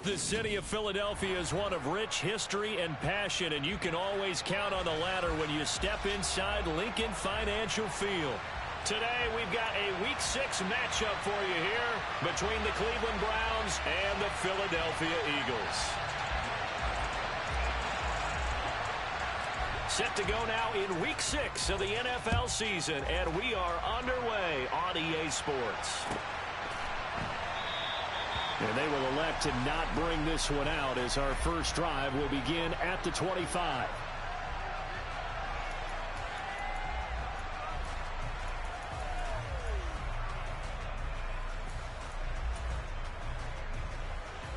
The city of Philadelphia is one of rich history and passion, and you can always count on the latter when you step inside Lincoln Financial Field. Today, we've got a Week 6 matchup for you here between the Cleveland Browns and the Philadelphia Eagles. Set to go now in Week 6 of the NFL season, and we are underway on EA Sports. And they will elect to not bring this one out as our first drive will begin at the 25.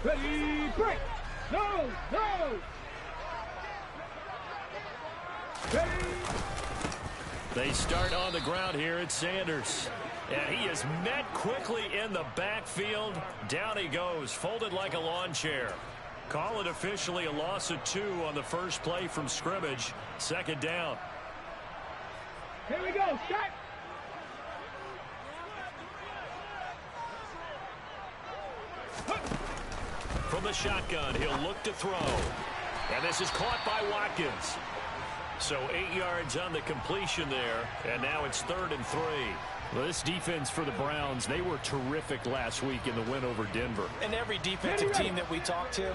Ready, break! No! Ready! They start on the ground here at Sanders. And he is met quickly in the backfield. Down he goes, folded like a lawn chair. Call it officially a loss of 2 on the first play from scrimmage. Second down. Here we go, start! From the shotgun, he'll look to throw. And this is caught by Watkins. So 8 yards on the completion there. And now it's 3rd and 3. Well, this defense for the Browns, they were terrific last week in the win over Denver. And every defensive team that we talk to,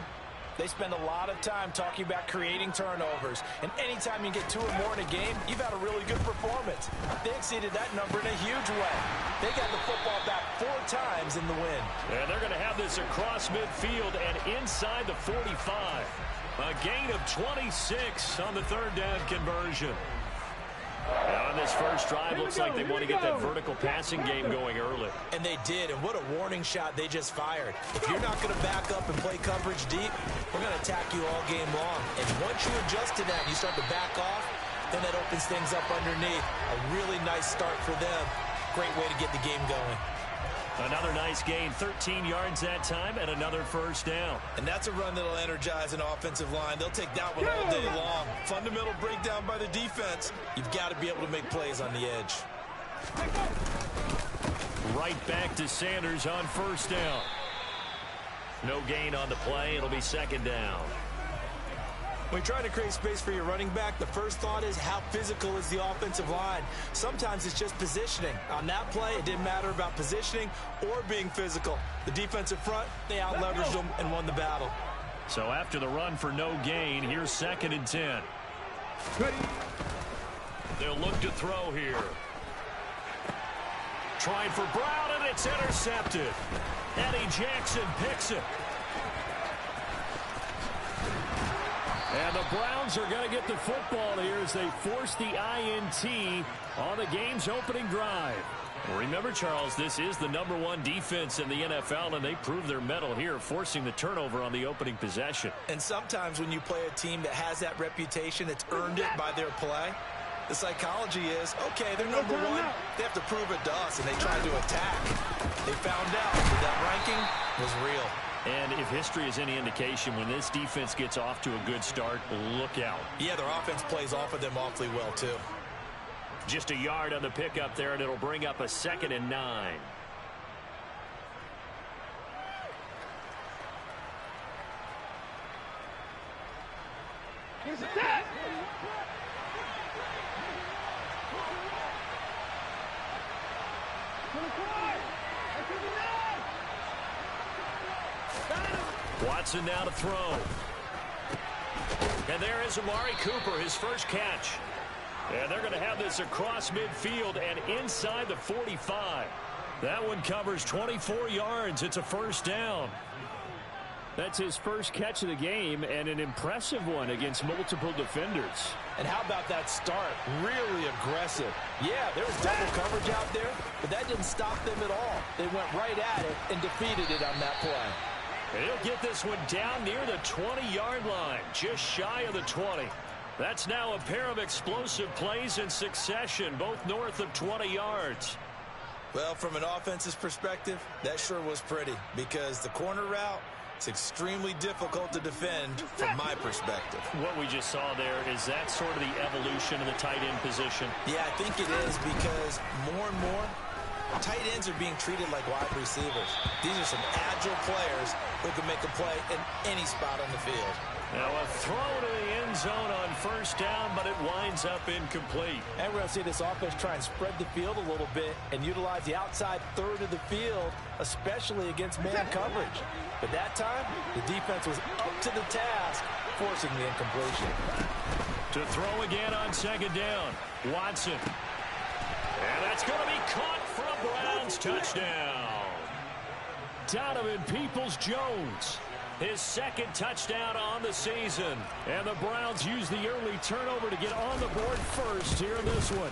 they spend a lot of time talking about creating turnovers. And anytime you get 2 or more in a game, you've had a really good performance. They exceeded that number in a huge way. They got the football back 4 times in the win. And they're going to have this across midfield and inside the 45. A gain of 26 on the 3rd down conversion. Now on this first drive, looks like they want to get that vertical passing game going early. And they did, and what a warning shot they just fired. If you're not going to back up and play coverage deep, we're going to attack you all game long. And once you adjust to that and you start to back off, then that opens things up underneath. A really nice start for them. Great way to get the game going. Another nice gain, 13 yards that time, and another first down. And that's a run that'll energize an offensive line. They'll take that one all day long. Fundamental breakdown by the defense. You've got to be able to make plays on the edge. Right back to Sanders on first down. No gain on the play. It'll be 2nd down. When you're trying to create space for your running back, the first thought is how physical is the offensive line. Sometimes it's just positioning. On that play, it didn't matter about positioning or being physical. The defensive front, they out-leveraged them and won the battle. So after the run for no gain, here's 2nd and 10. Ready! They'll look to throw here. Trying for Brown, and it's intercepted. Eddie Jackson picks it. And the Browns are going to get the football here as they force the INT on the game's opening drive. Remember, Charles, this is the #1 defense in the NFL, and they prove their mettle here, forcing the turnover on the opening possession. And sometimes when you play a team that has that reputation, it's earned it by their play. The psychology is, okay, they're #1. They have to prove it to us, and they try to attack. They found out that that ranking was real. And if history is any indication, when this defense gets off to a good start, look out. Yeah, their offense plays off of them awfully well, too. Just a yard on the pickup there, and it'll bring up a 2nd and 9. Here's a set! Watson now to throw. And there is Amari Cooper, his first catch. And they're going to have this across midfield and inside the 45. That one covers 24 yards. It's a first down. That's his first catch of the game, and an impressive one against multiple defenders. And how about that start? Really aggressive. Yeah, there was double coverage out there, but that didn't stop them at all. They went right at it and defeated it on that play. He'll get this one down near the 20-yard line, just shy of the 20. That's now a pair of explosive plays in succession, both north of 20 yards. Well, from an offensive perspective, that sure was pretty, because the corner route, it's extremely difficult to defend from my perspective. What we just saw there, is that sort of the evolution of the tight end position? Yeah, I think it is, because more and more, Tight ends are being treated like wide receivers. These are some agile players who can make a play in any spot on the field. Now a throw to the end zone on first down, but it winds up incomplete. And we're going to see this offense try and spread the field a little bit and utilize the outside third of the field, especially against man coverage. But that time, the defense was up to the task, forcing the incompletion. To throw again on second down, Watson. And that's going to be caught for a Browns touchdown. Donovan Peoples-Jones, his second touchdown on the season. And the Browns use the early turnover to get on the board first here in this one.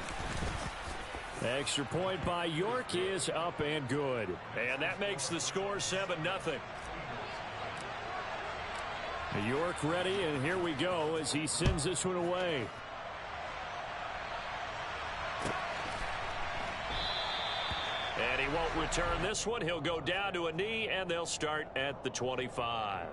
Extra point by York is up and good. And that makes the score 7-0. York ready, and here we go as he sends this one away. And he won't return this one. He'll go down to a knee, and they'll start at the 25.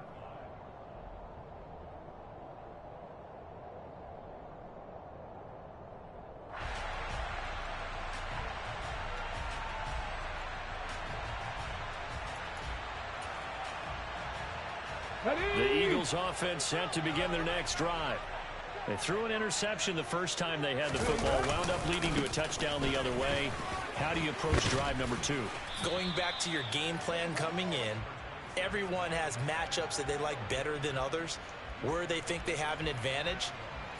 The Eagles offense set to begin their next drive. They threw an interception the first time they had the football, wound up leading to a touchdown the other way. How do you approach drive number 2? Going back to your game plan coming in, everyone has matchups that they like better than others. Where they think they have an advantage,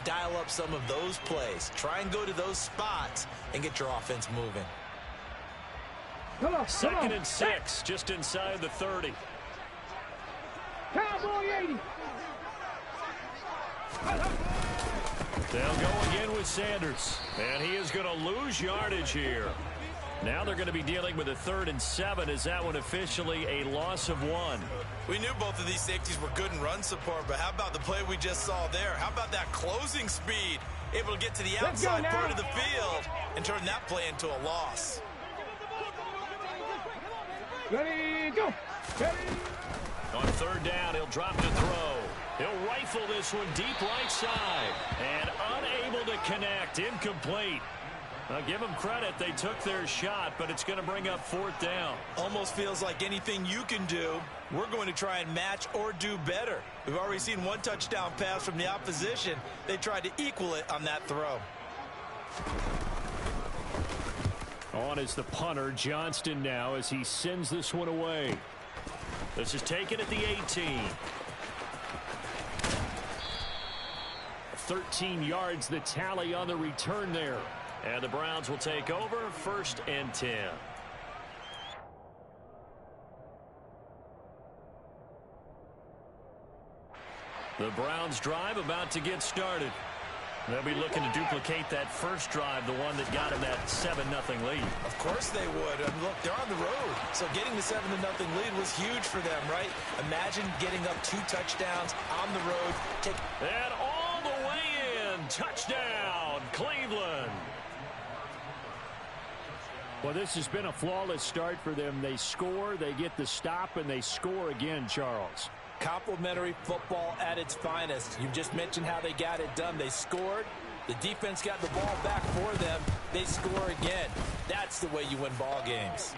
dial up some of those plays. Try and go to those spots and get your offense moving. Second and 6, just inside the 30. Cowboy 80. They'll go again with Sanders. And he is going to lose yardage here. Now they're going to be dealing with a 3rd and 7. Is that one officially a loss of 1? We knew both of these safeties were good in run support, but how about the play we just saw there? How about that closing speed? Able to get to the outside part of the field and turn that play into a loss. Ready, go. Ready. On 3rd down, he'll drop to throw. He'll rifle this one deep right side. And unable to connect. Incomplete. Now, give them credit. They took their shot, but it's going to bring up 4th down. Almost feels like anything you can do, we're going to try and match or do better. We've already seen one touchdown pass from the opposition. They tried to equal it on that throw. On is the punter, Johnston, now as he sends this one away. This is taken at the 18. 13 yards, the tally on the return there. And the Browns will take over, 1st and 10. The Browns drive about to get started. They'll be looking to duplicate that first drive, the one that got him that 7-0 lead. Of course they would. And look, they're on the road. So getting the 7-0 lead was huge for them, right? Imagine getting up 2 touchdowns on the road. And all the way in. Touchdown, Cleveland. Well, this has been a flawless start for them. They score, they get the stop, and they score again, Charles. Complimentary football at its finest. You just mentioned how they got it done. They scored. The defense got the ball back for them. They score again. That's the way you win ball games.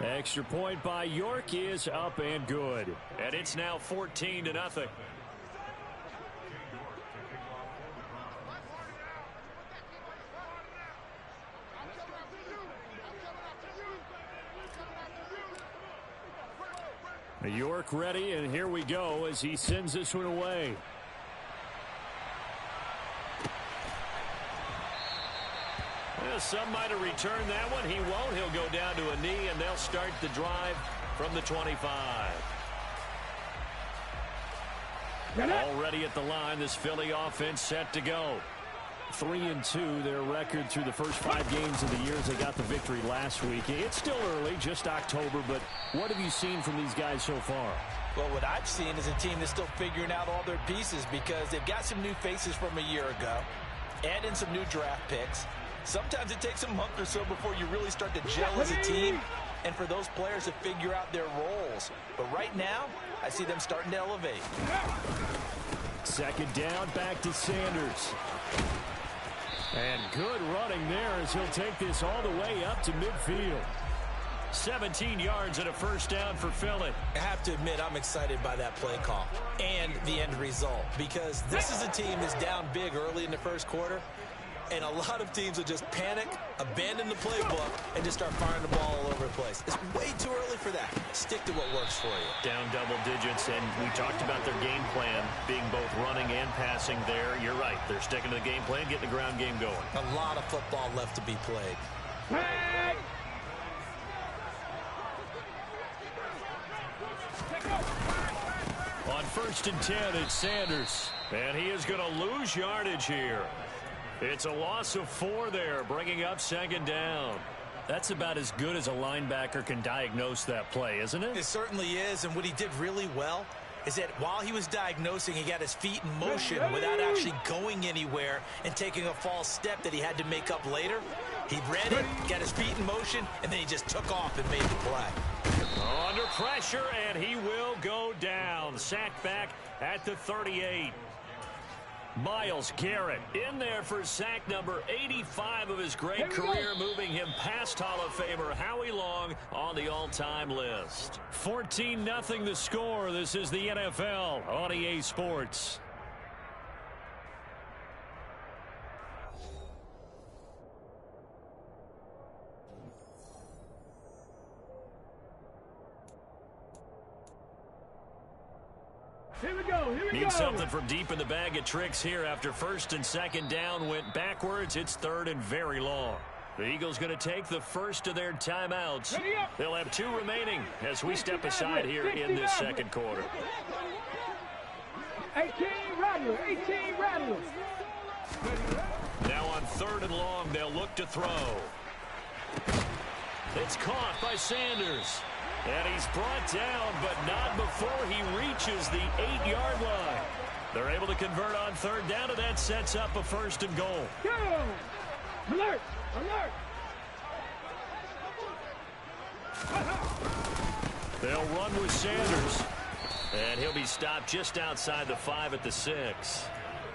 Extra point by York is up and good. And it's now 14-0. York ready, and here we go as he sends this one away. Well, some might have returned that one. He won't. He'll go down to a knee, and they'll start the drive from the 25. Already at the line, this Philly offense set to go. 3-2, their record through the first 5 games of the year as they got the victory last week. It's still early, just October, but what have you seen from these guys so far? Well, what I've seen is a team that's still figuring out all their pieces because they've got some new faces from a year ago, add in some new draft picks. Sometimes it takes a month or so before you really start to gel as a team and for those players to figure out their roles. But right now, I see them starting to elevate. Second down, back to Sanders. And good running there as he'll take this all the way up to midfield. 17 yards and a first down for Philly. I have to admit, I'm excited by that play call and the end result, because this is a team that's down big early in the first quarter, and a lot of teams will just panic, abandon the playbook, and just start firing the ball all over the place. It's way too early for that. Stick to what works for you. Down double digits, and we talked about their game plan being both running and passing there. You're right. They're sticking to the game plan, getting the ground game going. A lot of football left to be played. Hey! On 1st and 10, it's Sanders. And he is going to lose yardage here. It's a loss of 4 there, bringing up 2nd down. That's about as good as a linebacker can diagnose that play, isn't it? It certainly is, and what he did really well is that while he was diagnosing, he got his feet in motion without actually going anywhere and taking a false step that he had to make up later. He read it, got his feet in motion, and then he just took off and made the play. Under pressure, and he will go down. Sacked back at the 38. Myles Garrett in there for sack number 85 of his great career, moving him past Hall of Famer Howie Long on the all-time list. 14-0 the score. This is the NFL on EA Sports. Here we go. Need something from deep in the bag of tricks here after 1st and 2nd down went backwards. It's 3rd and very long. The Eagles going to take the first of their timeouts. They'll have 2 remaining as we step aside here in this 2nd quarter. 18 Rattler. Now on 3rd and long, they'll look to throw. It's caught by Sanders. And he's brought down, but not before he reaches the 8-yard line. They're able to convert on 3rd down, and that sets up a 1st and goal. Go! Alert! They'll run with Sanders. And he'll be stopped just outside the 5 at the 6.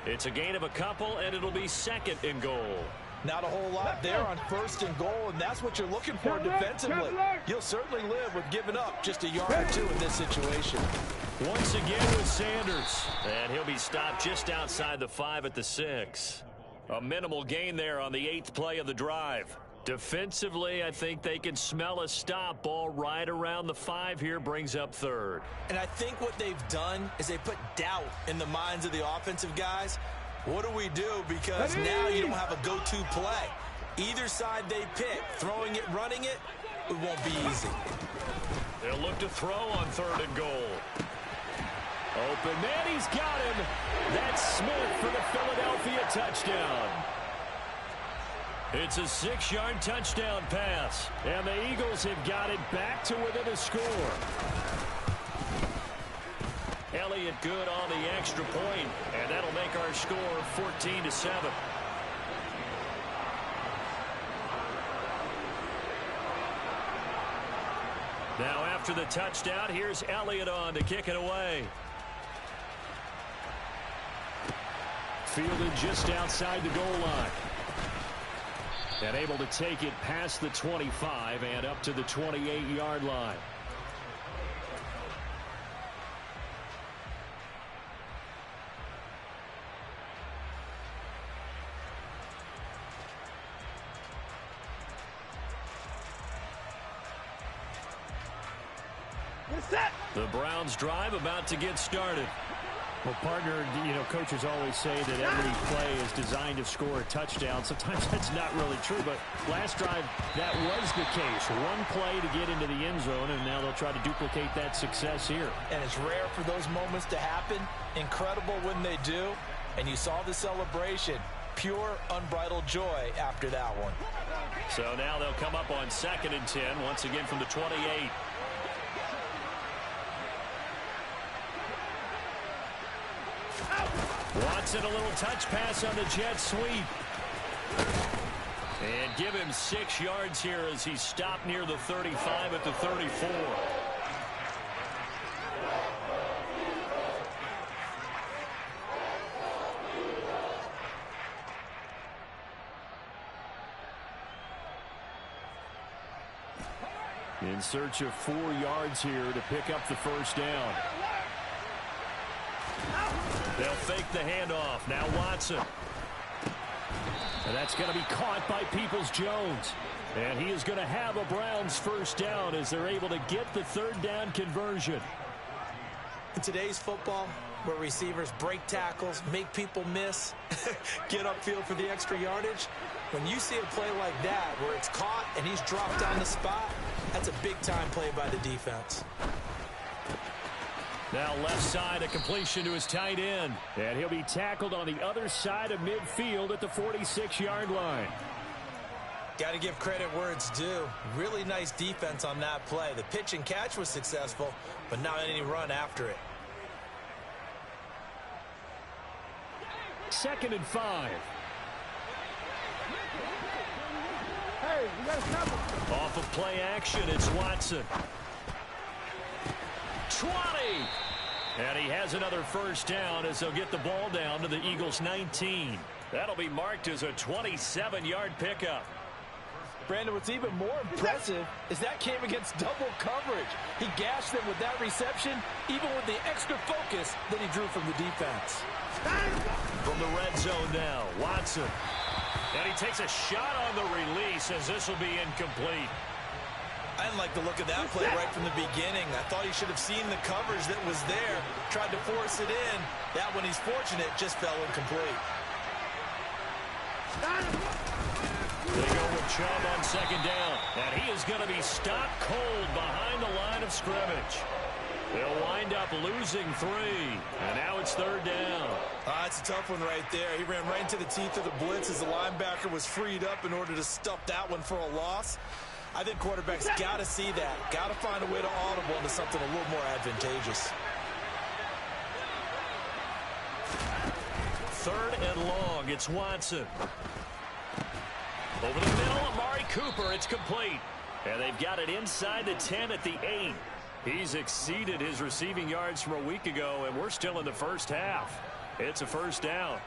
It's a gain of a couple, and it'll be 2nd and goal. Not a whole lot there on 1st and goal, and that's what you're looking for defensively. You'll certainly live with giving up just a yard or 2 in this situation. Once again with Sanders. And he'll be stopped just outside the 5 at the 6. A minimal gain there on the 8th play of the drive. Defensively, I think they can smell a stop. Ball right around the 5 here, brings up 3rd. And I think what they've done is they put doubt in the minds of the offensive guys. What do we do? Because now you don't have a go-to play. Either side they pick, throwing it, running it, it won't be easy. They'll look to throw on 3rd and goal. Open man, he's got him. That's Smith for the Philadelphia touchdown. It's a 6-yard touchdown pass, and the Eagles have got it back to within a score. Elliott good on the extra point, and that'll make our score 14-7. Now after the touchdown, here's Elliott on to kick it away. Fielded just outside the goal line. And able to take it past the 25 and up to the 28-yard line. The Browns drive about to get started. Well, partner, coaches always say that every play is designed to score a touchdown. Sometimes that's not really true, but last drive, that was the case. One play to get into the end zone, and now they'll try to duplicate that success here. And it's rare for those moments to happen. Incredible when they do. And you saw the celebration. Pure, unbridled joy after that one. So now they'll come up on 2nd and 10, once again from the 28. Watson, a little touch pass on the jet sweep. And give him 6 yards here as he stopped near the 35 at the 34. In search of 4 yards here to pick up the first down. They'll fake the handoff. Now Watson. And that's going to be caught by Peoples-Jones. And he is going to have a Browns first down as they're able to get the third down conversion. In today's football, where receivers break tackles, make people miss, get upfield for the extra yardage, when you see a play like that where it's caught and he's dropped on the spot, that's a big-time play by the defense. Now left side, a completion to his tight end. And he'll be tackled on the other side of midfield at the 46-yard line. Got to give credit where it's due. Really nice defense on that play. The pitch and catch was successful, but not any run after it. 2nd and 5. Hey, you got to stop it. Off of play action, it's Watson. 20! And he has another first down as they'll get the ball down to the Eagles' 19. That'll be marked as a 27-yard pickup. Brandon, what's even more impressive is that came against double coverage. He gashed them with that reception, even with the extra focus that he drew from the defense. From the red zone now, Watson. And he takes a shot on the release as this will be incomplete. I didn't like the look of that play right from the beginning. I thought he should have seen the coverage that was there, tried to force it in. That one, he's fortunate, just fell incomplete. They go with Chubb on 2nd down. And he is going to be stopped cold behind the line of scrimmage. They'll wind up losing 3. And now it's 3rd down. That's a tough one right there. He ran right into the teeth of the blitz as the linebacker was freed up in order to stuff that one for a loss. I think quarterbacks got to see that. Got to find a way to audible into something a little more advantageous. 3rd and long. It's Watson. Over the middle, Amari Cooper. It's complete. And they've got it inside the 10 at the 8. He's exceeded his receiving yards from a week ago, and we're still in the first half. It's a first down.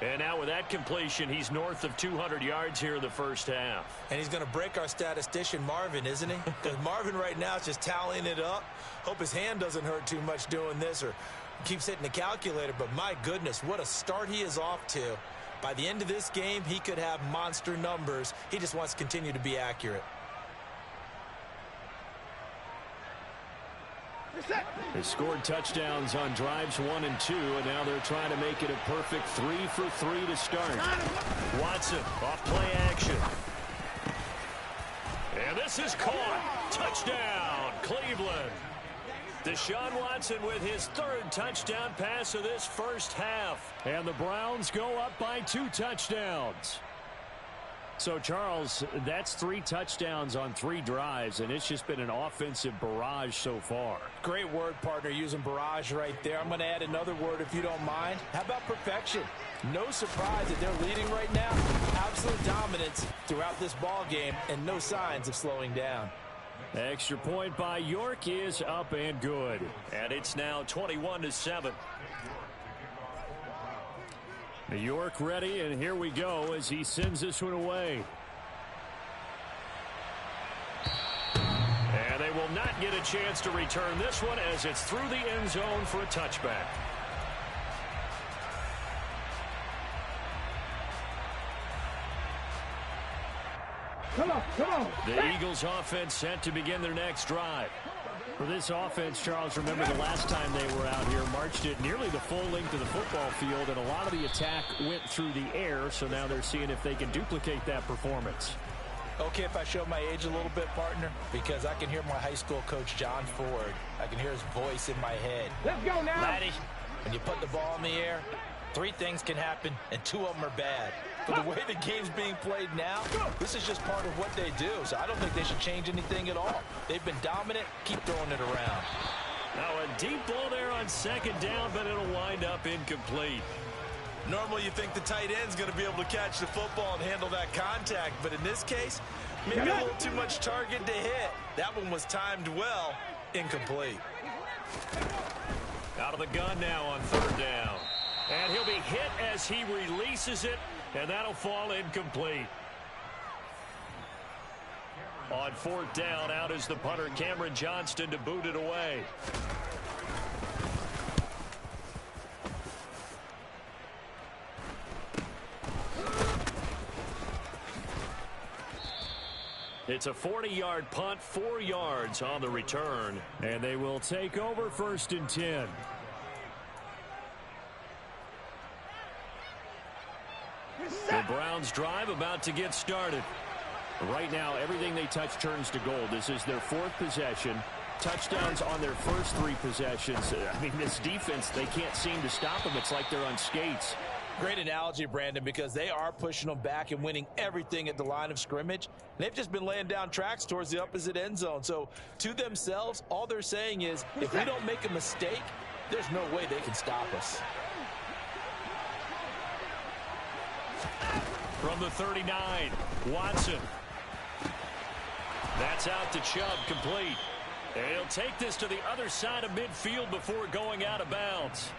And now with that completion, he's north of 200 yards here in the first half. And he's going to break our statistician, Marvin, isn't he? Because Marvin right now is just tallying it up. Hope his hand doesn't hurt too much doing this or keeps hitting the calculator. But my goodness, what a start he is off to. By the end of this game, he could have monster numbers. He just wants to continue to be accurate. They scored touchdowns on drives 1 and 2, and now they're trying to make it a perfect 3 for 3 to start. Watson off play action. And this is caught. Touchdown, Cleveland. Deshaun Watson with his 3rd touchdown pass of this first half. And the Browns go up by 2 touchdowns. So, Charles, that's 3 touchdowns on 3 drives, and it's just been an offensive barrage so far. Great word, partner, using barrage right there. I'm going to add another word if you don't mind. How about perfection? No surprise that they're leading right now. Absolute dominance throughout this ball game and no signs of slowing down. Extra point by York is up and good. And it's now 21-7. York ready, and here we go as he sends this one away. And they will not get a chance to return this one as it's through the end zone for a touchback. Come on, come on. The Eagles offense set to begin their next drive. For this offense, Charles, remember the last time they were out here, marched it nearly the full length of the football field, and a lot of the attack went through the air, so now they're seeing if they can duplicate that performance. Okay, if I show my age a little bit, partner, because I can hear my high school coach, John Ford. I can hear his voice in my head. Let's go now. Laddie, when you put the ball in the air, 3 things can happen, and 2 of them are bad. But the way the game's being played now, this is just part of what they do. So I don't think they should change anything at all. They've been dominant. Keep throwing it around. Now a deep ball there on 2nd down, but it'll wind up incomplete. Normally you think the tight end's going to be able to catch the football and handle that contact. But in this case, maybe a little too much target to hit. That one was timed well. Incomplete. Out of the gun now on 3rd down. And he'll be hit as he releases it, and that'll fall incomplete. On fourth down, out is the punter, Cameron Johnston, to boot it away. It's a 40-yard punt, 4 yards on the return. And they will take over 1st and 10. The Browns drive about to get started. Right now, everything they touch turns to gold. This is their 4th possession. Touchdowns on their first 3 possessions. I mean, this defense, they can't seem to stop them. It's like they're on skates. Great analogy, Brandon, because they are pushing them back and winning everything at the line of scrimmage. They've just been laying down tracks towards the opposite end zone. So to themselves, all they're saying is, if we don't make a mistake, there's no way they can stop us. From the 39, Watson. That's out to Chubb, complete. And he'll take this to the other side of midfield before going out of bounds.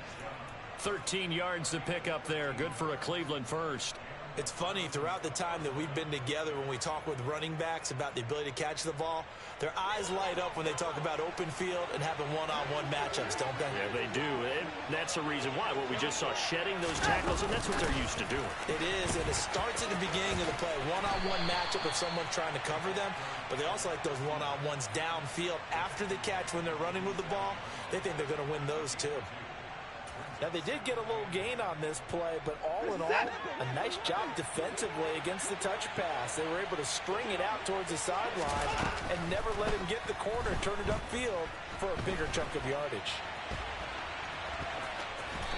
13 yards to pick up there. Good for a Cleveland first. It's funny, throughout the time that we've been together, when we talk with running backs about the ability to catch the ball, their eyes light up when they talk about open field and having one-on-one matchups, don't they? Yeah, they do. And that's the reason why. What we just saw, shedding those tackles, and that's what they're used to doing. It is, and it starts at the beginning of the play. One-on-one matchup if someone's trying to cover them, but they also like those one-on-ones downfield after the catch when they're running with the ball. They think they're going to win those too. Now, they did get a little gain on this play, but all in all, a nice job defensively against the touch pass. They were able to string it out towards the sideline and never let him get the corner, turn it upfield for a bigger chunk of yardage.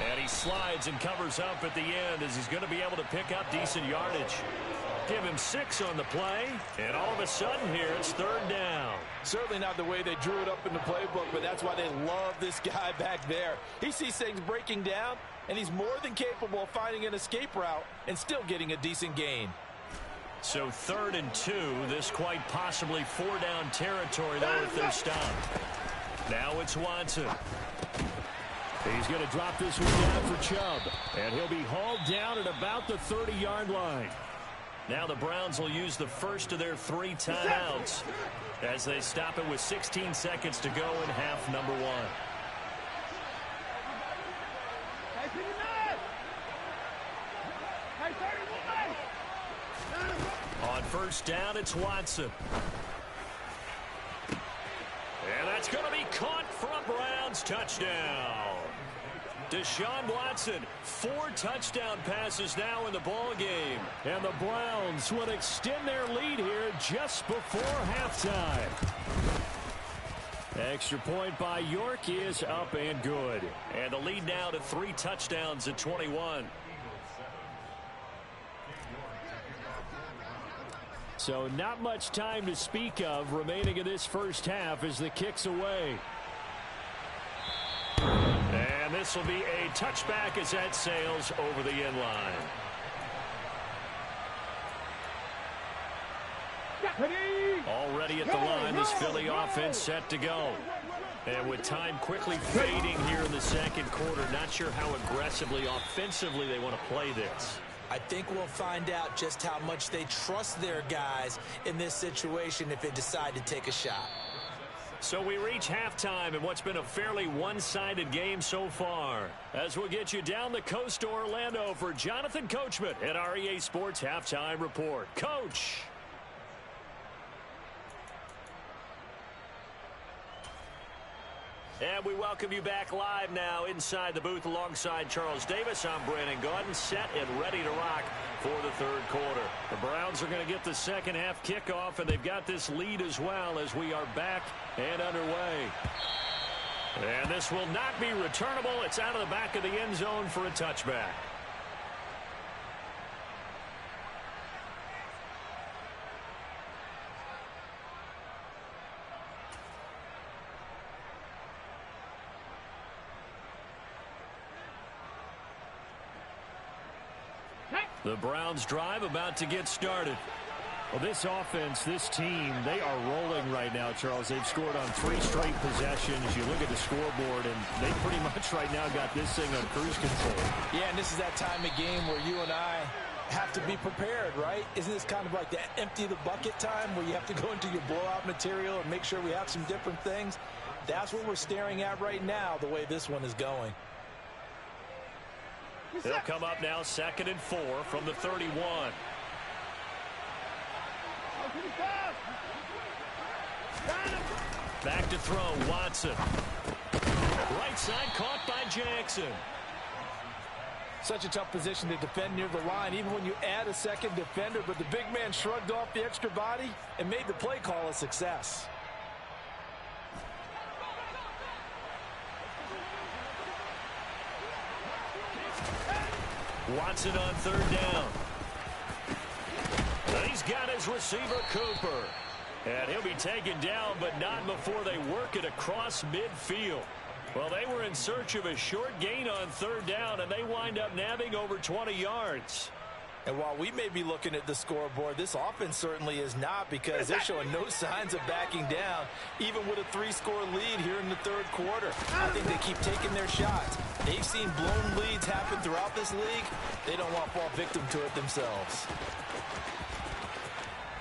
And he slides and covers up at the end as he's going to be able to pick up decent yardage. Give him 6 on the play, and all of a sudden here it's 3rd down. Certainly not the way they drew it up in the playbook, but that's why they love this guy back there. He sees things breaking down, and he's more than capable of finding an escape route and still getting a decent gain. So 3rd and 2, this quite possibly 4-down territory, though, if they're stopped. Now it's Watson. He's going to drop this one down for Chubb, and he'll be hauled down at about the 30-yard line. Now the Browns will use the first of their 3 timeouts as they stop it with 16 seconds to go in half number 1. On 1st down, it's Watson. And that's going to be caught for a Browns touchdown. Deshaun Watson, 4 touchdown passes now in the ball game. And the Browns will extend their lead here just before halftime. Extra point by York is up and good. And the lead now to 3 touchdowns at 21. So not much time to speak of remaining in this first half as the kick's away. And this will be a touchback as that sails over the end line. Already at the line, this Philly offense set to go. And with time quickly fading here in the second quarter, not sure how aggressively, offensively they want to play this. I think we'll find out just how much they trust their guys in this situation if they decide to take a shot. So we reach halftime in what's been a fairly one-sided game so far. As we'll get you down the coast to Orlando for Jonathan Coachman at our EA Sports Halftime Report. Coach! And we welcome you back live now inside the booth alongside Charles Davis. I'm Brandon Gaudin, set and ready to rock for the 3rd quarter. The Browns are going to get the second half kickoff, and they've got this lead as well as we are back and underway. And this will not be returnable. It's out of the back of the end zone for a touchback. The Browns drive about to get started. Well, this offense, this team, they are rolling right now, Charles. They've scored on 3 straight possessions. You look at the scoreboard, and they pretty much right now got this thing on cruise control. Yeah, and this is that time of game where you and I have to be prepared, right? Isn't this kind of like the empty the bucket time where you have to go into your blowout material and make sure we have some different things? That's what we're staring at right now, the way this one is going. They'll come up now 2nd and 4 from the 31. Back to throw, Watson. Right side caught by Jackson. Such a tough position to defend near the line, even when you add a second defender, but the big man shrugged off the extra body and made the play call a success. Watson on 3rd down. He's got his receiver, Cooper. And he'll be taken down, but not before they work it across midfield. Well, they were in search of a short gain on 3rd down, and they wind up nabbing over 20 yards. And while we may be looking at the scoreboard, this offense certainly is not, because they're showing no signs of backing down, even with a 3-score lead here in the 3rd quarter. I think they keep taking their shots. They've seen blown leads happen throughout this league. They don't want to fall victim to it themselves.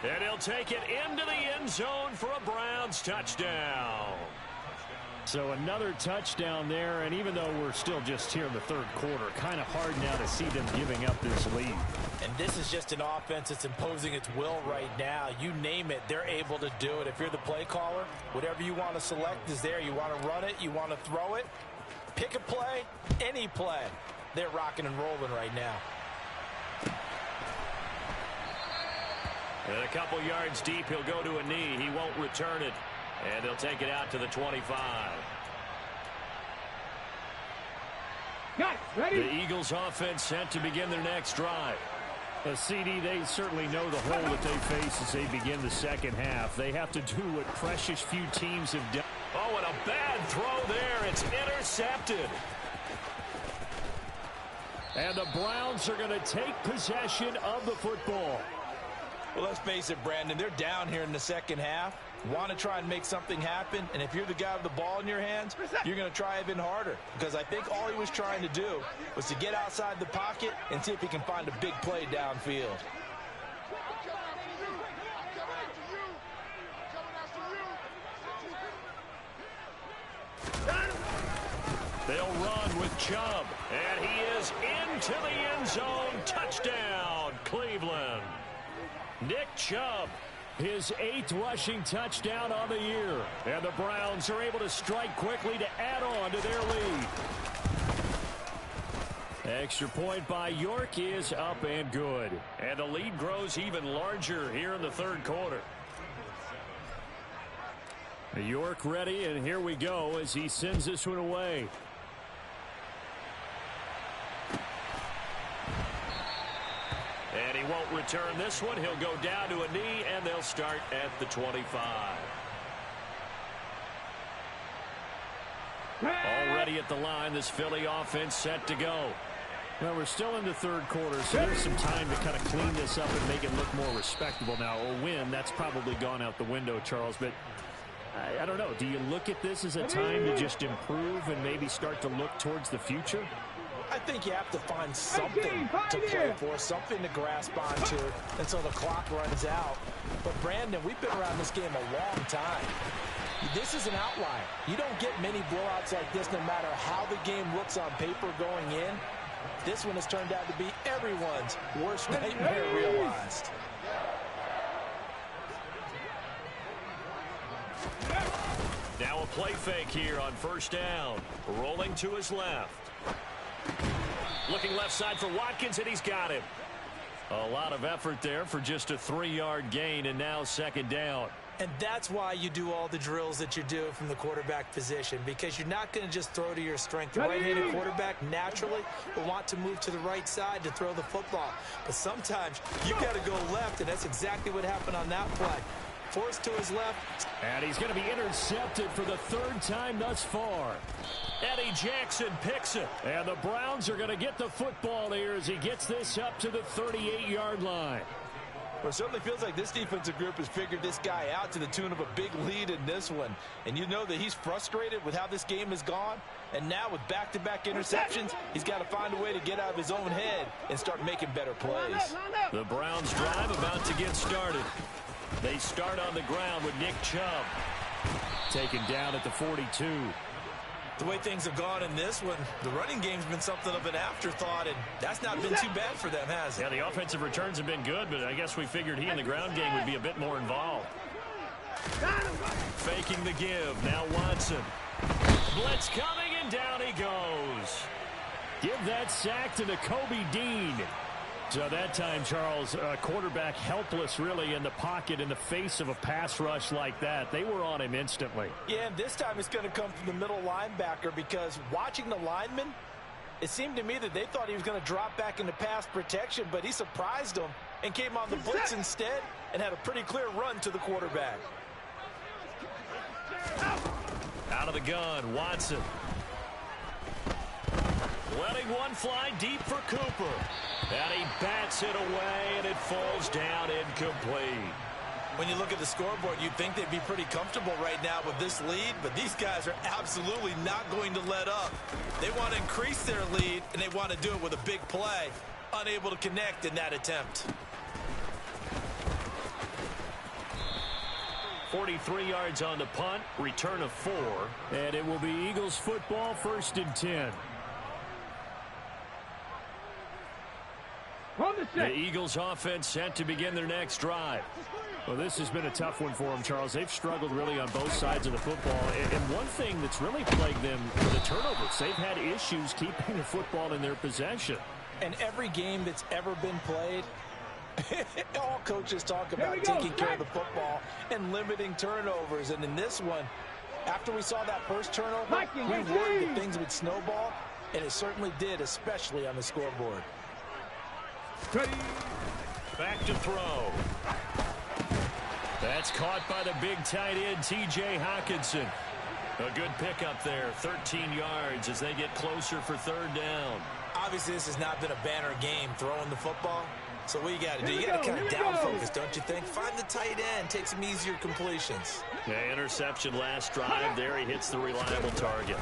And he'll take it into the end zone for a Browns touchdown. So another touchdown there, and even though we're still just here in the 3rd quarter, kind of hard now to see them giving up this lead. And this is just an offense that's imposing its will right now. You name it, they're able to do it. If you're the play caller, whatever you want to select is there. You want to run it, you want to throw it, pick a play, any play. They're rocking and rolling right now. And a couple yards deep, he'll go to a knee. He won't return it. And they'll take it out to the 25. Ready? The Eagles offense set to begin their next drive. The CD, they certainly know the hole that they face as they begin the 2nd half. They have to do what precious few teams have done. Oh, and a bad throw there. It's intercepted. And the Browns are going to take possession of the football. Well, let's face it, Brandon, they're down here in the 2nd half. Want to try and make something happen, and if you're the guy with the ball in your hands, you're going to try even harder, because I think all he was trying to do was to get outside the pocket and see if he can find a big play downfield. They'll run with Chubb, and he is into the end zone. Touchdown, Cleveland. Nick Chubb, his 8th rushing touchdown on the year. And the Browns are able to strike quickly to add on to their lead. Extra point by York is up and good. And the lead grows even larger here in the 3rd quarter. York ready, and here we go as he sends this one away. And he won't return this one. He'll go down to a knee, and they'll start at the 25. Already at the line, this Philly offense set to go. Well, we're still in the 3rd quarter, so there's some time to kind of clean this up and make it look more respectable now. A win, that's probably gone out the window, Charles, but I don't know. Do you look at this as a time to just improve and maybe start to look towards the future? I think you have to find something to play for, something to grasp onto until the clock runs out. But, Brandon, we've been around this game a long time. This is an outlier. You don't get many blowouts like this no matter how the game looks on paper going in. This one has turned out to be everyone's worst nightmare realized. Now a play fake here on 1st down. Rolling to his left. Looking left side for Watkins, and he's got him. A lot of effort there for just a 3-yard gain, and now 2nd down. And that's why you do all the drills that you do from the quarterback position, because you're not going to just throw to your strength. The right-handed quarterback naturally will want to move to the right side to throw the football. But sometimes you got to go left, and that's exactly what happened on that play. Forced to his left. And he's going to be intercepted for the 3rd time thus far. Eddie Jackson picks it. And the Browns are going to get the football here as he gets this up to the 38-yard line. Well, it certainly feels like this defensive group has figured this guy out to the tune of a big lead in this one. And you know that he's frustrated with how this game has gone. And now with back-to-back interceptions, he's got to find a way to get out of his own head and start making better plays. The Browns drive about to get started. They start on the ground with Nick Chubb. Taken down at the 42. The way things have gone in this one, the running game's been something of an afterthought, and that's not been too bad for them, has it? Yeah, the offensive returns have been good, but I guess we figured he in the ground game would be a bit more involved. Faking the give. Now Watson. Blitz coming, and down he goes. Give that sack to Nakobe Dean. So that time, Charles, quarterback helpless really in the pocket in the face of a pass rush like that. They were on him instantly. Yeah, and this time it's going to come from the middle linebacker, because watching the lineman, it seemed to me that they thought he was going to drop back into pass protection, but he surprised them and came on the blitz instead and had a pretty clear run to the quarterback. Out of the gun, Watson. Letting one fly deep for Cooper. And he bats it away, and it falls down incomplete. When you look at the scoreboard, you'd think they'd be pretty comfortable right now with this lead, but these guys are absolutely not going to let up. They want to increase their lead, and they want to do it with a big play. Unable to connect in that attempt. 43 yards on the punt, return of 4. And it will be Eagles football, 1st and 10. The Eagles offense set to begin their next drive. Well, this has been a tough one for them, Charles. They've struggled really on both sides of the football. And one thing that's really plagued them are the turnovers. They've had issues keeping the football in their possession. And every game that's ever been played, all coaches talk about taking care of the football and limiting turnovers. And in this one, after we saw that first turnover, we worried that things would snowball, and it certainly did, especially on the scoreboard. Back to throw. That's caught by the big tight end, T.J. Hockenson. A good pickup there, 13 yards as they get closer for 3rd down. Obviously, this has not been a banner game throwing the football. So what you got to do, you got to kind of down focus, don't you think? Find the tight end, take some easier completions. Yeah, interception last drive. There he hits the reliable target.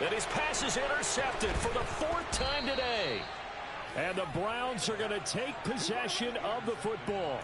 And his pass is intercepted for the 4th time today. And the Browns are going to take possession of the football.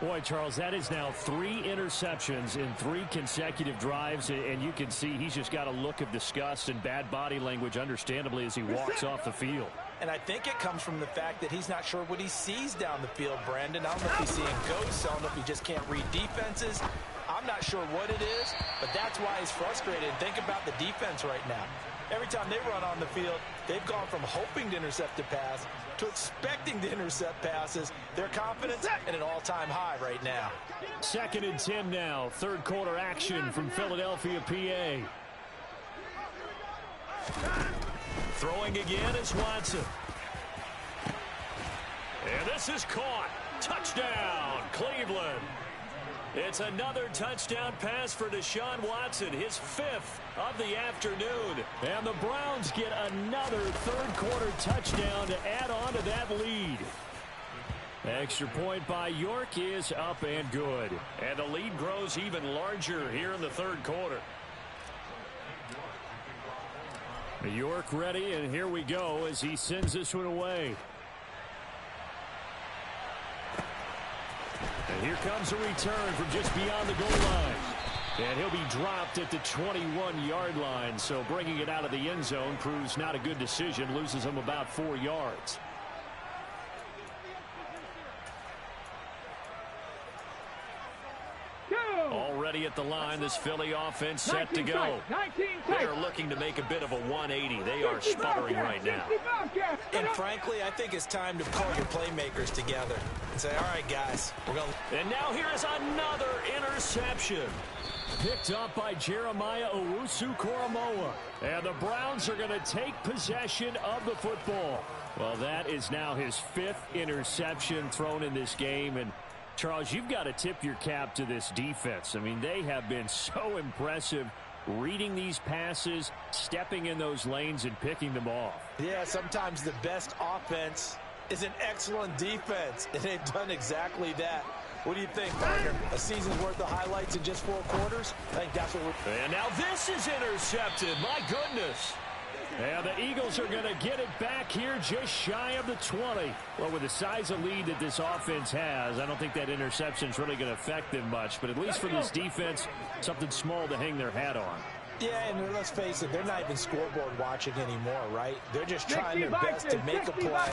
Boy, Charles, that is now 3 interceptions in 3 consecutive drives, and you can see he's just got a look of disgust and bad body language, understandably, as he walks off the field. And I think it comes from the fact that he's not sure what he sees down the field, Brandon. I don't know if he's seeing ghosts. I don't know if he just can't read defenses. I'm not sure what it is, but that's why he's frustrated. And think about the defense right now. Every time they run on the field, they've gone from hoping to intercept a pass to expecting to intercept passes. Their confidence at an all-time high right now. 2nd and 10 now. 3rd quarter action from Philadelphia, PA. Throwing again is Watson. And this is caught. Touchdown, Cleveland. It's another touchdown pass for Deshaun Watson, his 5th of the afternoon. And the Browns get another 3rd quarter touchdown to add on to that lead. Extra point by York is up and good. And the lead grows even larger here in the 3rd quarter. York ready, and here we go as he sends this one away. And here comes a return from just beyond the goal line. And he'll be dropped at the 21-yard line. So bringing it out of the end zone proves not a good decision. Loses him about 4 yards. Already at the line, this Philly offense set to go. They're looking to make a bit of a 180. They are sputtering right now. And frankly, I think it's time to call your playmakers together and say, all right, guys, we're going to... And now here is another interception. Picked up by Jeremiah Owusu-Koramoah. And the Browns are going to take possession of the football. Well, that is now his 5th interception thrown in this game. And Charles, you've got to tip your cap to this defense. I mean, they have been so impressive reading these passes, stepping in those lanes, and picking them off. Yeah, sometimes the best offense is an excellent defense, and they've done exactly that. What do you think, partner? A season's worth of highlights in just 4 quarters? I think that's what we're... And now this is intercepted. My goodness. And the Eagles are going to get it back here just shy of the 20. Well, with the size of lead that this offense has, I don't think that interception is really going to affect them much. But at least for this defense, something small to hang their hat on. Yeah, and let's face it, they're not even scoreboard watching anymore, right? They're just trying their best to make a play,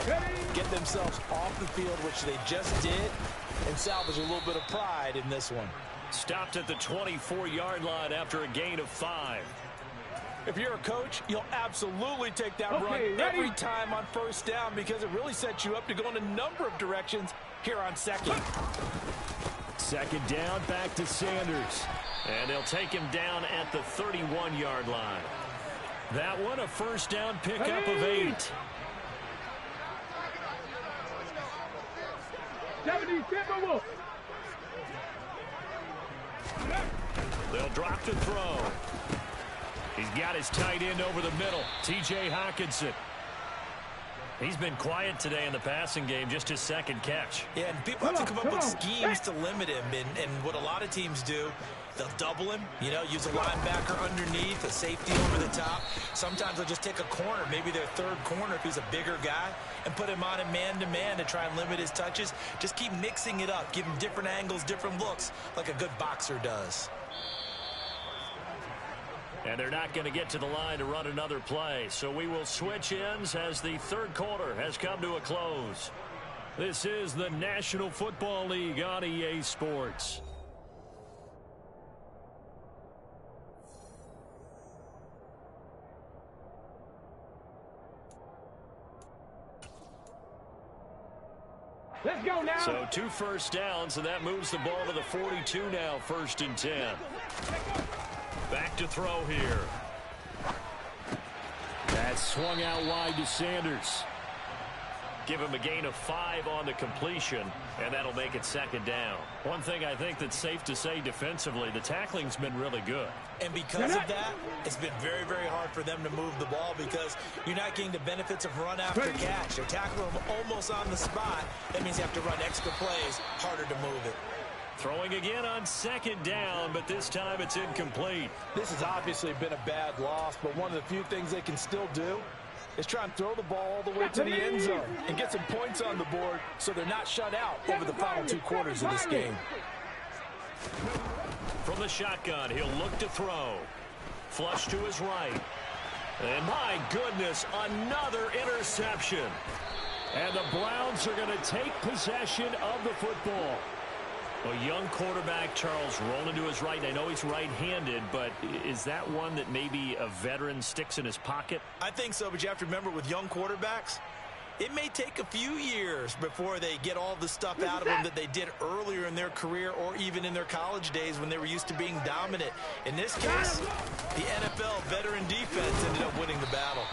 get themselves off the field, which they just did, and salvage a little bit of pride in this one. Stopped at the 24-yard line after a gain of 5. If you're a coach, you'll absolutely take that run every time on first down because it really sets you up to go in a number of directions here on second. Second down, back to Sanders. And they'll take him down at the 31-yard line. That one, a first down pickup of 8. 70, They'll drop to throw. He's got his tight end over the middle, T.J. Hockenson. He's been quiet today in the passing game, just his second catch. Yeah, and people have to come up with schemes to limit him. And what a lot of teams do, they'll double him, you know, use a linebacker underneath, a safety over the top. Sometimes they'll just take a corner, maybe their third corner if he's a bigger guy, and put him on a man-to-man to try and limit his touches. Just keep mixing it up, give him different angles, different looks, like a good boxer does. And they're not going to get to the line to run another play. So we will switch ends as the third quarter has come to a close. This is the National Football League on EA Sports. Let's go now. So 2 first downs, and that moves the ball to the 42 now, 1st and 10. Back to throw here. That swung out wide to Sanders. Give him a gain of 5 on the completion, and that'll make it 2nd down. One thing I think that's safe to say defensively, the tackling's been really good. And because of that, it's been very, very hard for them to move the ball because you're not getting the benefits of run after catch. They're tackling them almost on the spot. That means you have to run extra plays, harder to move it. Throwing again on 2nd down, but this time it's incomplete. This has obviously been a bad loss, but one of the few things they can still do is try and throw the ball all the way to the end zone and get some points on the board so they're not shut out over the final 2 quarters of this game. From the shotgun, he'll look to throw. Flush to his right. And my goodness, another interception. And the Browns are going to take possession of the football. A young quarterback, Charles, rolling to his right. And I know he's right-handed, but is that one that maybe a veteran sticks in his pocket? I think so, but you have to remember with young quarterbacks, it may take a few years before they get all the stuff out of them that they did earlier in their career or even in their college days when they were used to being dominant. In this case, the NFL veteran defense ended up winning the battle.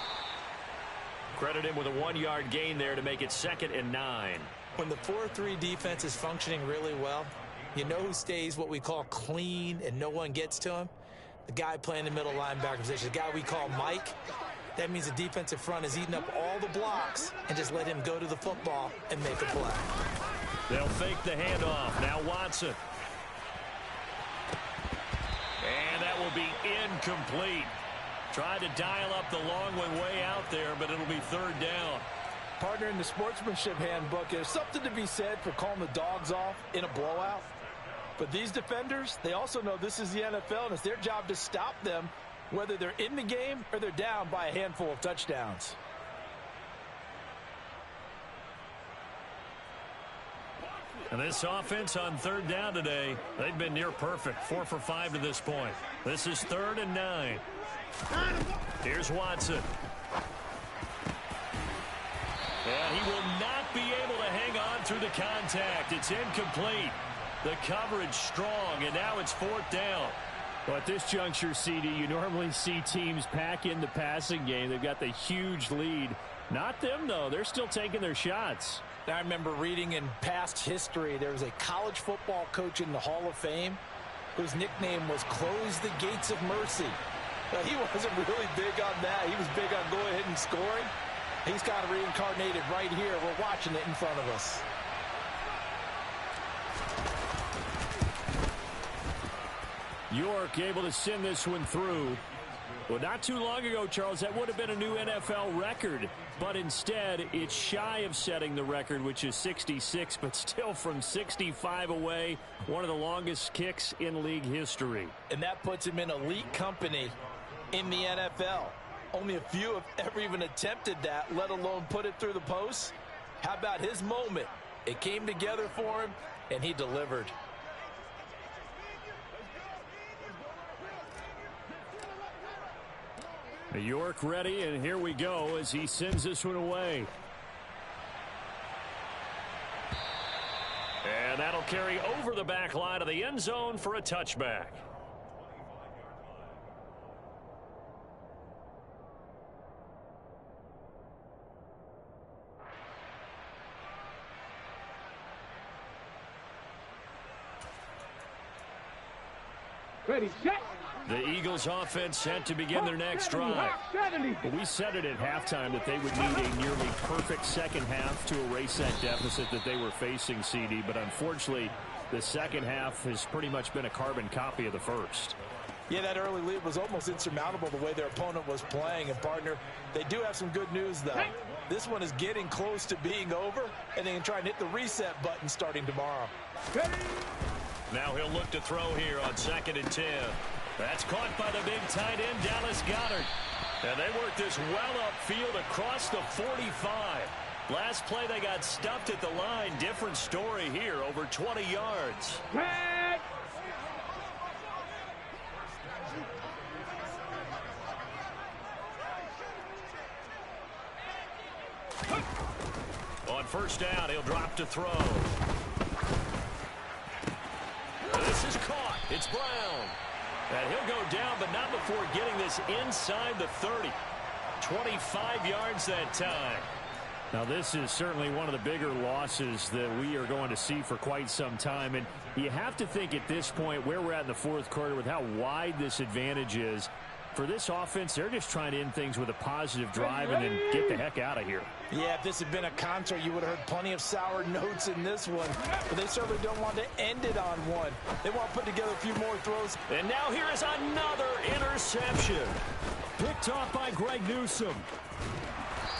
Credit him with a 1-yard gain there to make it 2nd and 9. When the 4-3 defense is functioning really well, you know who stays what we call clean and no one gets to him? The guy playing the middle linebacker position, the guy we call Mike. That means the defensive front is eating up all the blocks and just let him go to the football and make a play. They'll fake the handoff. Now Watson. And that will be incomplete. Tried to dial up the long one way out there, but it'll be 3rd down. Partner, in the sportsmanship handbook, there's something to be said for calling the dogs off in a blowout. But these defenders, they also know this is the NFL, and it's their job to stop them, whether they're in the game or they're down by a handful of touchdowns. And this offense on 3rd down today, they've been near perfect. 4 for 5 to this point. This is 3rd and 9. Here's Watson. And he will not be able to hang on through the contact. It's incomplete. The coverage strong, and now it's 4th down. Well, at this juncture, CD, you normally see teams pack in the passing game. They've got the huge lead. Not them, though. They're still taking their shots. I remember reading in past history, there was a college football coach in the Hall of Fame whose nickname was Close the Gates of Mercy. Now, he wasn't really big on that. He was big on going ahead and scoring. He's kind of reincarnated right here. We're watching it in front of us. York able to send this one through. Well, not too long ago, Charles, that would have been a new NFL record. But instead, it's shy of setting the record, which is 66, but still from 65 away, one of the longest kicks in league history. And that puts him in elite company in the NFL. Only a few have ever even attempted that, let alone put it through the post. How about his moment? It came together for him, and he delivered. York ready, and here we go as he sends this one away. And that'll carry over the back line of the end zone for a touchback. Ready, set. The Eagles offense set to begin their next drive. We said it at halftime that they would need a nearly perfect second half to erase that deficit that they were facing, CD, but unfortunately the second half has pretty much been a carbon copy of the first. Yeah, that early lead was almost insurmountable the way their opponent was playing. And, partner, they do have some good news, though. This one is getting close to being over, and they can try and hit the reset button starting tomorrow. Now he'll look to throw here on 2nd and 10. That's caught by the big tight end, Dallas Goedert. And they work this well upfield across the 45. Last play, they got stuffed at the line. Different story here, over 20 yards. On first down, he'll drop to throw. This is caught. It's Brown. And he'll go down, but not before getting this inside the 30. 25 yards that time. Now, this is certainly one of the bigger losses that we are going to see for quite some time. And you have to think at this point where we're at in the fourth quarter with how wide this advantage is. For this offense, they're just trying to end things with a positive drive and then get the heck out of here. Yeah, if this had been a concert, you would have heard plenty of sour notes in this one. But they certainly don't want to end it on one. They want to put together a few more throws. And now here is another interception. Picked off by Greg Newsome.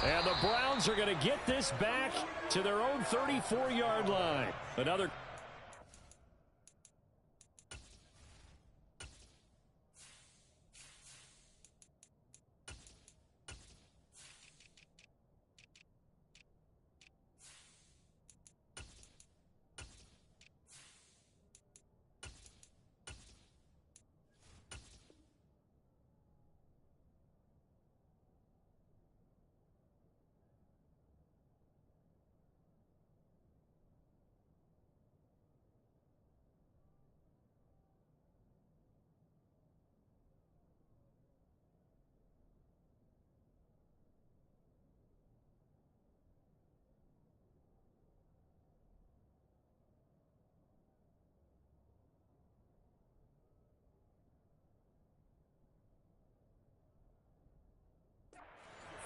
And the Browns are going to get this back to their own 34-yard line. Another.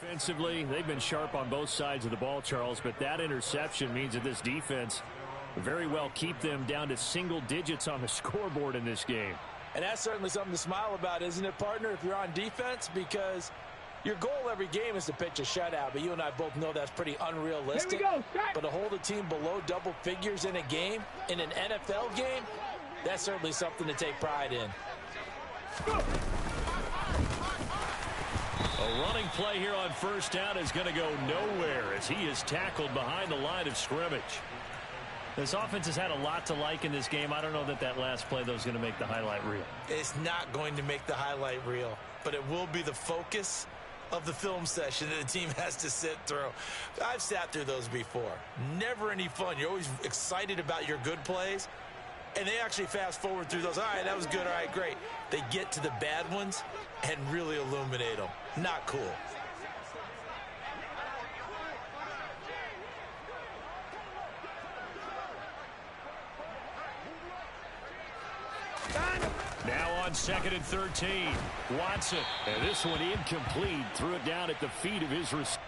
Offensively, they've been sharp on both sides of the ball, Charles, but that interception means that this defense very well keep them down to single digits on the scoreboard in this game. And that's certainly something to smile about, isn't it, partner, if you're on defense? Because your goal every game is to pitch a shutout, but you and I both know that's pretty unrealistic. Here we go, but to hold a team below double figures in a game, in an NFL game, that's certainly something to take pride in. A running play here on first down is going to go nowhere as he is tackled behind the line of scrimmage. This offense has had a lot to like in this game. I don't know that that last play, though, is going to make the highlight reel. It's not going to make the highlight reel, but it will be the focus of the film session that the team has to sit through. I've sat through those before. Never any fun. You're always excited about your good plays, and they actually fast forward through those. All right, that was good. All right, great. They get to the bad ones and really illuminate them. Not cool. Time to Now on 2nd and 13. Watson. And this one incomplete. Threw it down at the feet of his receiver.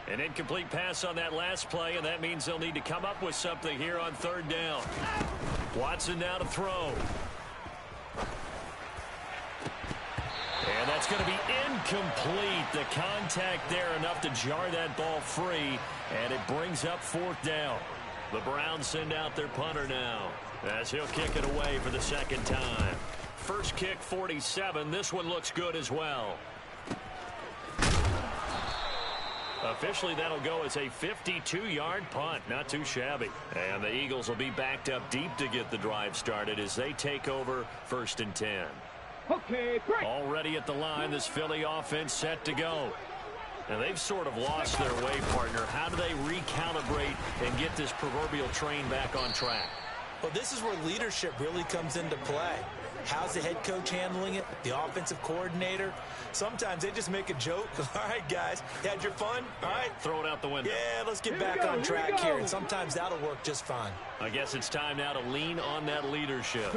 An incomplete pass on that last play, and that means they'll need to come up with something here on 3rd down. Watson now to throw. And that's going to be incomplete. The contact there enough to jar that ball free, and it brings up 4th down. The Browns send out their punter now as he'll kick it away for the 2nd time. First kick 47. This one looks good as well. Officially, that'll go as a 52-yard punt. Not too shabby. And the Eagles will be backed up deep to get the drive started as they take over 1st and 10. Okay, break. Already at the line, this Philly offense set to go. And they've sort of lost their way, partner. How do they recalibrate and get this proverbial train back on track? Well, this is where leadership really comes into play. How's the head coach handling it? The offensive coordinator? Sometimes they just make a joke. All right, guys, you had your fun? All right. Throw it out the window. Yeah, let's get back on track here. And sometimes that'll work just fine. I guess it's time now to lean on that leadership.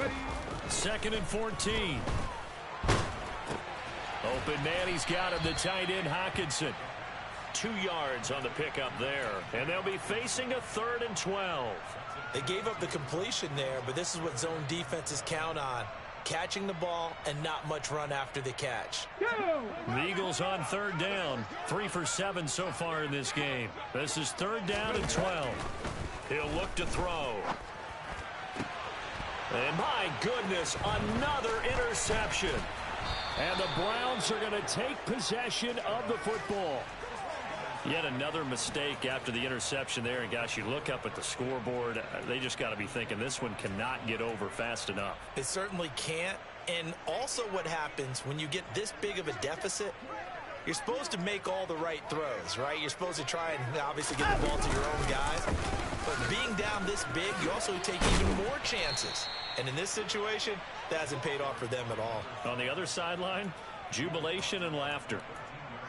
2nd and 14. Open man, he's got him, the tight end, Hockenson. 2 yards on the pickup there. And they'll be facing a 3rd and 12. They gave up the completion there, but this is what zone defenses count on. Catching the ball and not much run after the catch. The Eagles on 3rd down. 3 for 7 so far in this game. This is 3rd down and 12. He'll look to throw. And my goodness, another interception. And the Browns are going to take possession of the football. Yet another mistake after the interception there. And, gosh, you look up at the scoreboard. They just got to be thinking this one cannot get over fast enough. It certainly can't. And also what happens when you get this big of a deficit, you're supposed to make all the right throws, right? You're supposed to try and obviously get the ball to your own guys. But being down this big, you also take even more chances. And in this situation, that hasn't paid off for them at all. On the other sideline, jubilation and laughter.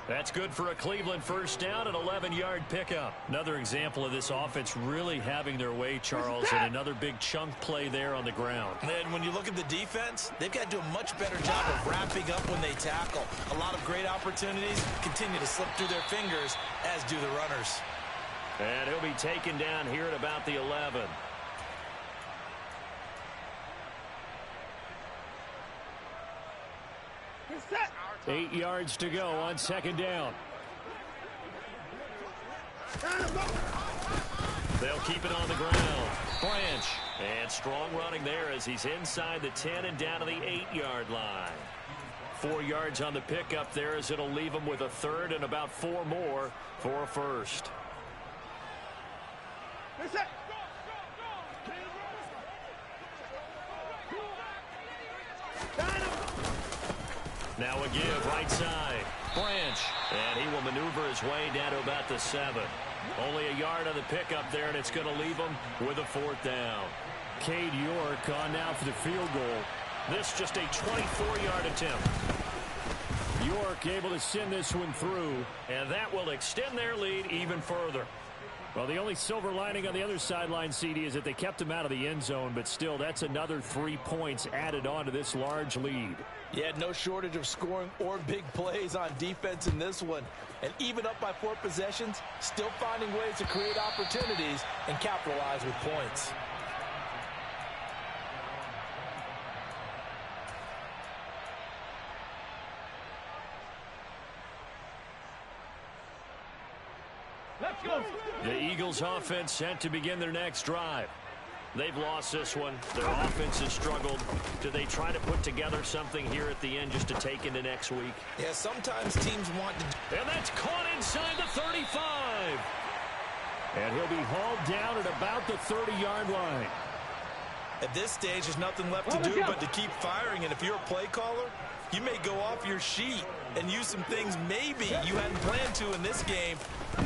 That's good for a Cleveland first down, an 11-yard pickup. Another example of this offense really having their way, Charles, and another big chunk play there on the ground. And when you look at the defense, they've got to do a much better job of wrapping up when they tackle. A lot of great opportunities continue to slip through their fingers, as do the runners. And he'll be taken down here at about the 11. Set. 8 yards to go on 2nd down. They'll keep it on the ground. Branch. And strong running there as he's inside the 10 and down to the 8-yard line. 4 yards on the pickup there as it'll leave him with a 3rd and about 4 more for a first. Set. Now a give right side. Branch. And he will maneuver his way down to about the 7. Only a yard on the pickup there, and it's going to leave him with a 4th down. Cade York on now for the field goal. This just a 24-yard attempt. York able to send this one through. And that will extend their lead even further. Well, the only silver lining on the other sideline, CD, is that they kept him out of the end zone, but still, that's another 3 points added on to this large lead. Yeah, no shortage of scoring or big plays on defense in this one. And even up by 4 possessions, still finding ways to create opportunities and capitalize with points. Let's go. The Eagles offense set to begin their next drive. They've lost this one. Their offense has struggled. Do they try to put together something here at the end just to take into next week? Yeah, sometimes teams want to. And that's caught inside the 35. And he'll be hauled down at about the 30-yard line. At this stage, there's nothing left to do but to keep firing. And if you're a play caller, you may go off your sheet and use some things maybe you hadn't planned to in this game.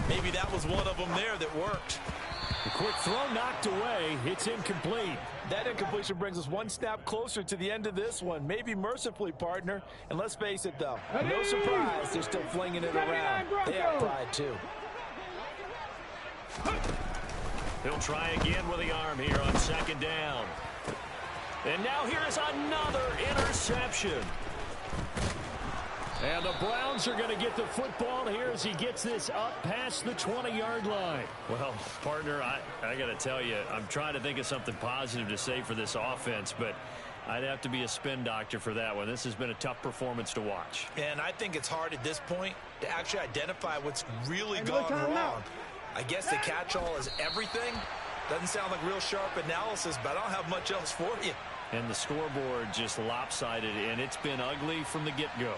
Maybe that was one of them there that worked. The quick throw knocked away. It's incomplete. That incompletion brings us one snap closer to the end of this one. Maybe mercifully, partner. And let's face it, though, no surprise, they're still flinging it around. They have pride, too. He'll try again with the arm here on second down. And now here is another interception. And the Browns are going to get the football here as he gets this up past the 20-yard line. Well, partner, I got to tell you, I'm trying to think of something positive to say for this offense, but I'd have to be a spin doctor for that one. This has been a tough performance to watch. And I think it's hard at this point to actually identify what's really gone wrong. I guess the catch-all is everything. Doesn't sound like real sharp analysis, but I don't have much else for you. And the scoreboard just lopsided, and it's been ugly from the get-go.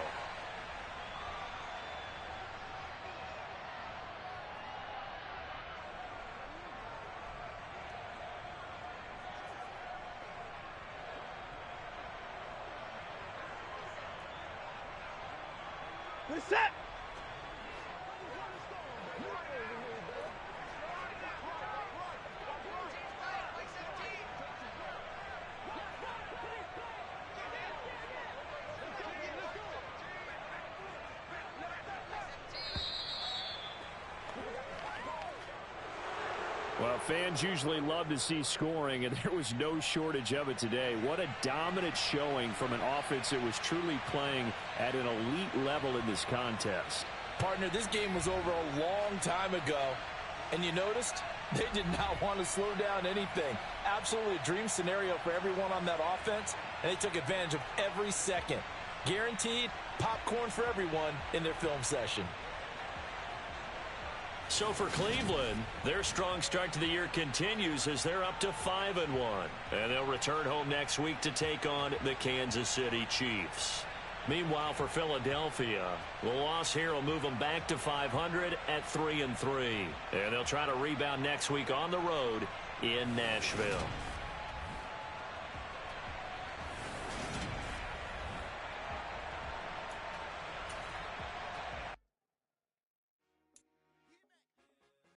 Set. Well, fans usually love to see scoring, and there was no shortage of it today. What a dominant showing from an offense that was truly playing at an elite level in this contest. Partner, this game was over a long time ago, and you noticed they did not want to slow down anything. Absolutely a dream scenario for everyone on that offense, and they took advantage of every second. Guaranteed popcorn for everyone in their film session. So for Cleveland, their strong start to the year continues as they're up to 5-1. And they'll return home next week to take on the Kansas City Chiefs. Meanwhile, for Philadelphia, the loss here will move them back to 500 at 3-3. And they'll try to rebound next week on the road in Nashville.